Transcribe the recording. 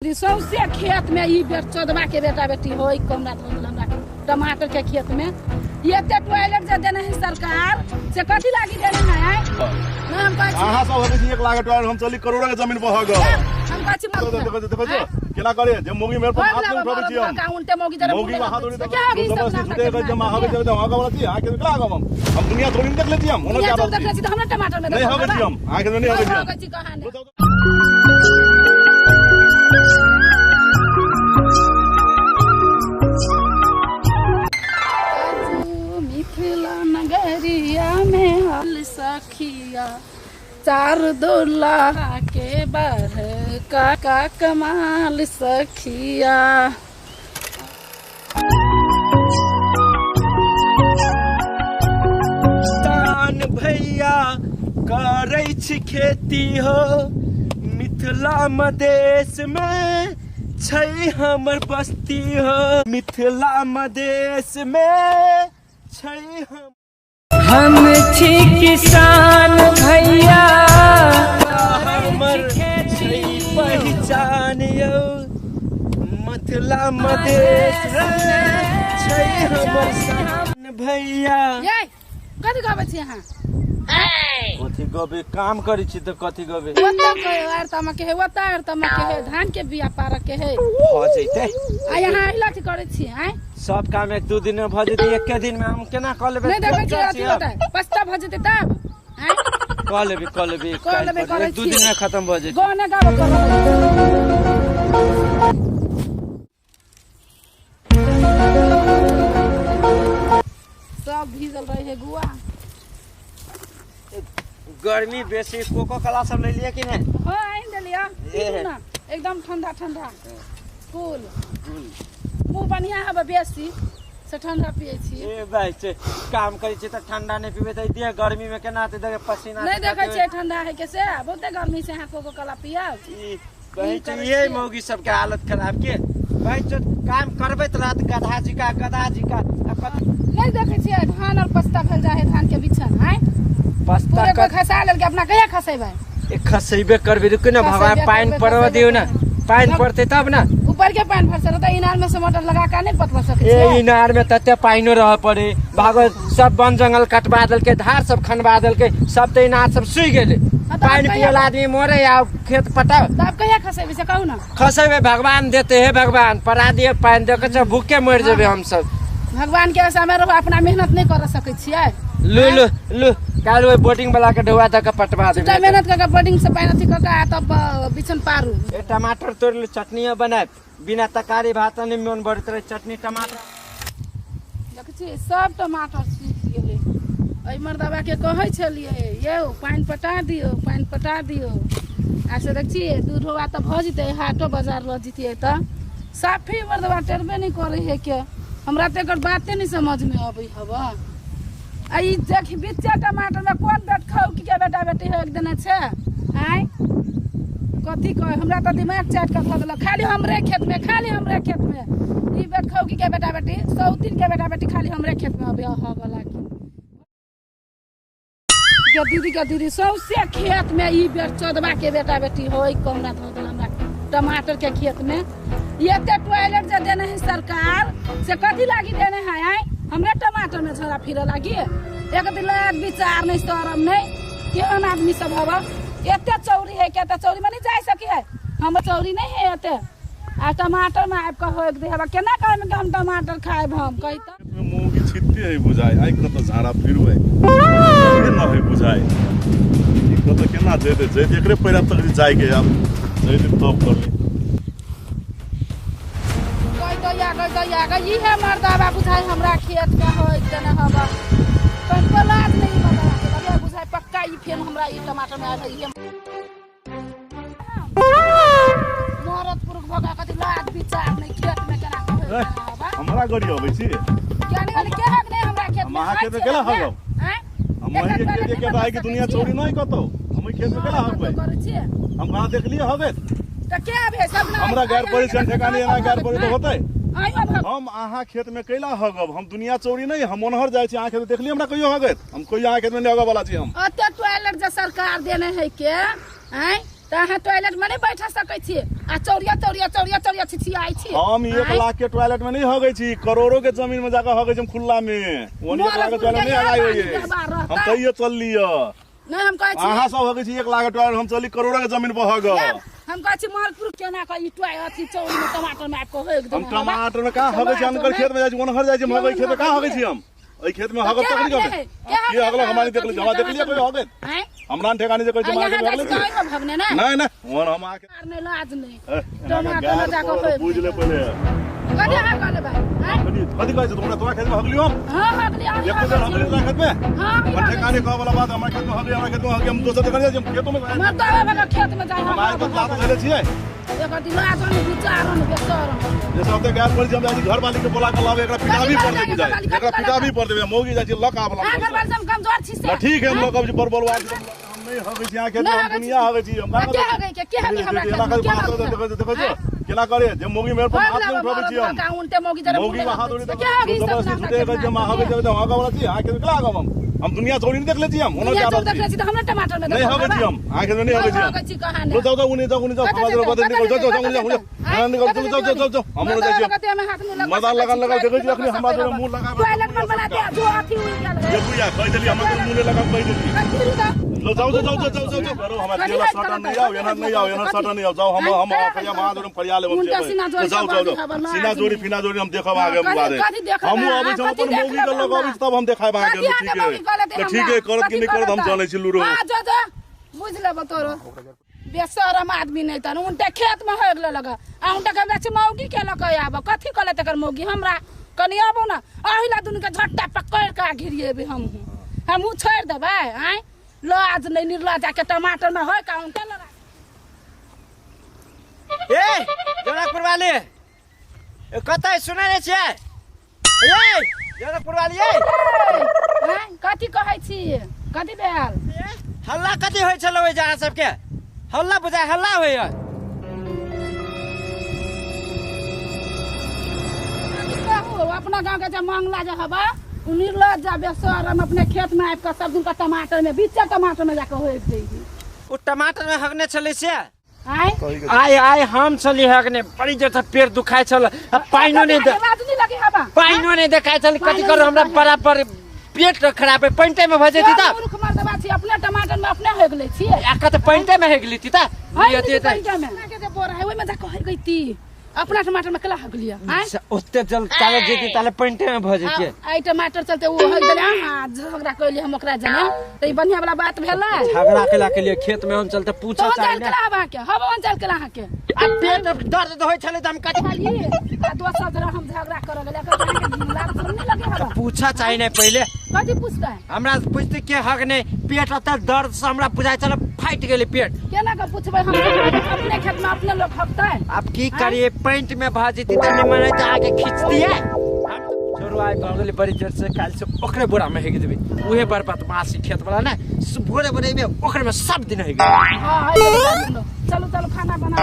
कथी सौंसे खेत में ई बेर चोदवा के बेटा बेटी हो कमरा हमरा टमाटर के खेत में ये टॉयलेट जे देने है सरकार से कथी लागी देने है ना हम कहै छी अहाँ सब होबे छी 1 लाख टॉयलेट हम चली करोड़ के जमीन पर हो गयो हम कहै छी देखो केला करे जे मोगी मेरे पर हाथ में उठाबे छी हम अकाउंट मोगी जरा मोगी हाथ उड़ी तो जबरदस्ती के जमा होबे छै हम आगा छी आके केला आगा हम दुनिया थोड़ी देख ले छी हम ओनो ज्यादा देख ले छी तो हमरा टमाटर में नहीं होबे छी हम आके नहीं होबे छी कहै छी कहां नगरिया में हल सखिया 4 दूल्हा के बार का कमाल सखिया तान भैया करै छी खेती हो मिथिला मधेश में छै हमर बस्ती हो मिथिला मधेश में हम छी किसान भैया हमर छै पहचान यो मिथिला मधेश छै हमर शान भैया ये कथी गाबै छी अहाँ कथी गबे काम करै छी त कथी गबे ओता के आर तम के है ओता आर तम के है धान के बिया पार के है हो जइते आ यहाँ इला की करै छी हैं सब काम 1-2 दिन में भ जेतै एके दिन में हम केना क लेबै नहीं देखै छी अथी होतै पस्ता भ जेतै तब हैं क लेबै 1-2 दिन में खत्म भ जेतै गाने गाब सब भीजल रहे है गुआ गर्मी बेसी कोको कोला सब ले लिया कि नहीं हां आइन देलिया ना एकदम ठंडा ठंडा कूल मुंह बढ़िया है बेसी से ठंडा पिए छी ए भाई से काम करै छी त ठंडा नहीं पीबे त दिया गर्मी में केना ते देखे पसीना नहीं देखे छी ठंडा है कैसे बहुते गर्मी से यहाँ कोको कोला पिया भाई तो ये मौगी सब के हालत खराब के भाई जो काम करबे त रात गधा जी का नहीं देखे छी धान और पस्ता फैल जाए धान के बिछन है पस्ता का खसा लेल के अपना कहिया खसेबै ए खसेबे करबे रुक न भगवान पानी पड़वा दियो ना पानी पड़ते तब ना ऊपर के पानी भर सकता इनार में से मोटर लगा के नहीं पटवा सके ए इनार में तते पानी रह पड़े भागो सब वन जंगल कटवा दल के धार सब खनवा दल के सब तो इनार सब सूख गेले पानी पियल आदमी मोरे या खेत पटाव तब कहिया खसेबै से कहू ना खसेबे भगवान देते है भगवान परा दिए पानी दे के भूखे मर जेबे हम सब भगवान के समय रहो अपना मेहनत नहीं कर सके छियै लू काल वो बोटिंग वाला के ढोआ तक पटवा दे मेहनत करके बोटिंग से पानी अथी करके तब बिछन पारू ए टमाटर तोड़ ले चटनी बनाए बिना तरकारी भात नहीं मन बढ़त रहे चटनी टमाटर देख छी सब टमाटर सूख गेले ए मर्दवा के कहै छलिए यौ पानी पटा दियो ऐसे देख छी दूधवा त भ जते हाटो बाजार ल जतिए त साफी मर्दवा टेरबे नहीं करे है के हमरा त एकर बाते नहीं समझ में आबै हवा आई देखी बिच्चा टमाटर में कौन बेट खाऊ की के बेटा बेटी हो एक दिन छे आय कथी कह हमरा त दिमाग चाट के ध देल खाली हमरे खेत में ई बेट खाऊ की के बेटा बेटी 100 के बेटा बेटी खाली हमरे खेत में अबे ह वाला के दीदी सौंसे खेत में ई बेट चोदवा के बेटा बेटी हो कमरा ध देल हमरा टमाटर के खेत में ये टॉयलेट जे देने है सरकार से कथी लागी देने है आय हमरे टमाटर में झोरा फिर लगी एक दिन लाग विचार नहीं शरम नहीं केहन आदमी सब हवा एते चौरी है के चौरी में नहीं जा सकी है हम चौरी नहीं है एते आ टमाटर में आब के होक दे हवा केना कहे में हम टमाटर खाएब हम कहि त मुंह की छिट्टी है बुझाई आई को तो झाड़ा फिरबै ये न है बुझाई ई को तो केना दे एकरे पैरा तक जाय के अब जै दे तब कर ले या ई है मर्दावा बुझाई हमरा खेत में हो इतना हवा पर पलाद नहीं बता के लगे बुझाई पक्का ई फेन हमरा ई टमाटर में आ रही है मरद पुरुष भगा कति लाद विचार नहीं खेत में केना कहै हवा हमरा गड़ी होबै छी ज्ञानी वाली के हक नहीं हमरा खेत में हम खेत में केला हगब हम वही के खेत के भाई की दुनिया चोरी नहीं कतो हम खेत में केला हगबै हम कहां देखलिए हगै त के आबे सब ना हमरा गैर परिचय ठेकाने ना गैर परि तो होतै हम आहा खेत में कैला हगब हम दुनिया चोरी नहीं हम ओनहर जाय छी आहा खेत देखली हमरा कहियो हगत हम कोई आहा खेत में नहीं हगब वाला छी हम अते टॉयलेट जे सरकार देने है के हैं त अहाँ टॉयलेट में नहीं बैठ सकै छी आ चौरिया छिछियाई छी। हम 1 लाख के टॉयलेट में नहीं हगै छी, करोड़ों के जमीन में जाकर हगै छी खुला में। ओनी 1 लाख के टॉयलेट नहीं हगाई होइए, हम तइयो चल लियो। नहीं हम कहै छी अहाँ सब हगै छी 1 लाख के टॉयलेट, हम चली करोड़ों के जमीन पर हग। हम कहै छी मालपुर केना का ई टॉय अथी चौरी में टमाटर में आपको हो एकदम। हम टमाटर में कहां हगै छी, हम खेत में जाय छी, ओनहर जाय छी, हम हगै खेत में कहां हगै छी हम? ओइ खेत में हगब तक नहीं हगै के हगला हमारी देख ली, जमा देख लिया कोई हगै हैं हमरा ठेकानी से कोई जमा के हगले भगने ना नहीं ओन हम आके नहीं लाज नहीं टमाटर में जाकर हो बुझ ले पहले कदे हां कहले भाई हैं कदी कहै छ तोरा खेत में हगली हम? हां हगली आ एक दिन हगली ना खेत में हां हम ठेकानी कह वाला बात, हमरा खेत में हगली, हमरा खेत में हगली, हम दोसर जगह जाय हम खेतों में मर दवा वाला खेत में जाय हम आज तक जात भेले छियै। एक दिन लाज नहीं गुचारन बेसर जे सब ते गाय पड़ हम जाय घर वाली के बोला के लावे, एकरा पिटा भी पड़ दे बुझाय, एकरा पिटा भी पड़ दे, मोगी जाय छी लक आबला। अगर बार हम कमजोर छी से ठीक है, हम लोग अब पर बोलवा हम नहीं हगै छी, आके हम दुनिया हगै छी, हम के हगै के हगै हमरा देखो केना करे जे मोगी मेरे पर हाथ नहीं उठाबै छी हम का उल्टे मोगी जरा मोगी का हाथ उड़ी तो क्या हगै सब जबरदस्ती छुटे गए जमा हगै जब हगा वाला छी, आके निकला हगम हम दुनिया छोड़ी नहीं देख ले छी हम ओना ज्यादा देख ले छी त हमरा टमाटर में नहीं हगै छी हम, आके नहीं हगै छी हगै छी कहां ने जाओ जाओ उनी जाओ समाज रो बदल निकल जाओ जाओ जाओ हम जाओ जाओ मजा लगा देखै छी अखनी हमरा जो मुंह लगा टॉयलेट में बना दे जो अथी हुई गेल ये बुया कह देली हम मुंह लगा कह देली लो जाओ करो हमारे जेला सटा नहीं आओ एना सटा नहीं आओ जाओ हम खया महादुरम फरिया ले जाओ सीना जोड़ी फिना जोड़ी हम देखब आगे हम बारे हम अबै छ अपन मौगी के लगाबी तब हम देखाब आगे ठीक है करत कि नहीं करत हम चलै छी लुरो हां जो बुझ लेब तोरो बेशरम आदमी नहीं तन उनटे खेत में होग लगा आ उनटे के बेच मौगी के लक आब कथि कले तकर मौगी हमरा कनी आबो ना आहिला दुनु के झट्टा पकड़ के घिरिएबे हम छोड़ देबै आय लाज नहीं निर्लज के टमाटर में होय का उनटे लगा। ए जनकपुर वाले कतै सुनै नै छै? ए जनकपुर वाली हैं कथि कहै छी कथि भेल? हल्ला कथि होय छल ओइ जहाँ सबके हल्ला बुझाय हल्ला होय अपना गांव के जे मांगला जे हबा निर्लज जा बेशरम अपने खेत में आबि के सब दिन का टमाटर में बीच टमाटर में जाके होय देही उ टमाटर में हगने छले से आय हम चली हगने बड़ी जोर से पेट दुखाय छल पाइनो नहीं लगे हबा पाइनो नहीं देखाय छल कथि करू हमरा बराबर पेट खराब है पैंटे में भजे थी ता मूर्ख मर्दबा छी अपने टमाटर में अपने हो गेले छी आका त पैंटे में हो गेली थी ता ये पैंटे में के जे बोरा है ओइ में जा कह गई थी अपना टमाटर में कला हग लिया ओते जल ताले जेती ताले पैंटे में भजे के आई टमाटर चलते वो हग देले हां झगड़ा कइले हम ओकरा जने त ई बढ़िया वाला बात भेला झगड़ा केला के लिए खेत में हम चलते पूछा चाहिए ना कला के हम on चल कला के आ पेट दर्द होय छले त हम कथि खाली आ दोसर तरह हम झगड़ा कर गेले कर लाग नहीं लगे हवा पूछा चाहिए नहीं पहले कथि पूछता है हमरा पूछते के हग ने पेट अत दर्द से हमरा बुझाय चल फाइट गेले पेट केना का पूछबे हम अपने खेत में अपने लोग हकता है अब की करिए पैंट में भाजी थी त निमन त आके खींच दिए हम छोरो आइ भगले बड़ी जोर से काल से ओकरे बोरा में हेग देबे उहे बरपात मासी खेत वाला ना भोरे भोरे में ओकरे में सब दिन हेग हां चलो चलो खाना बना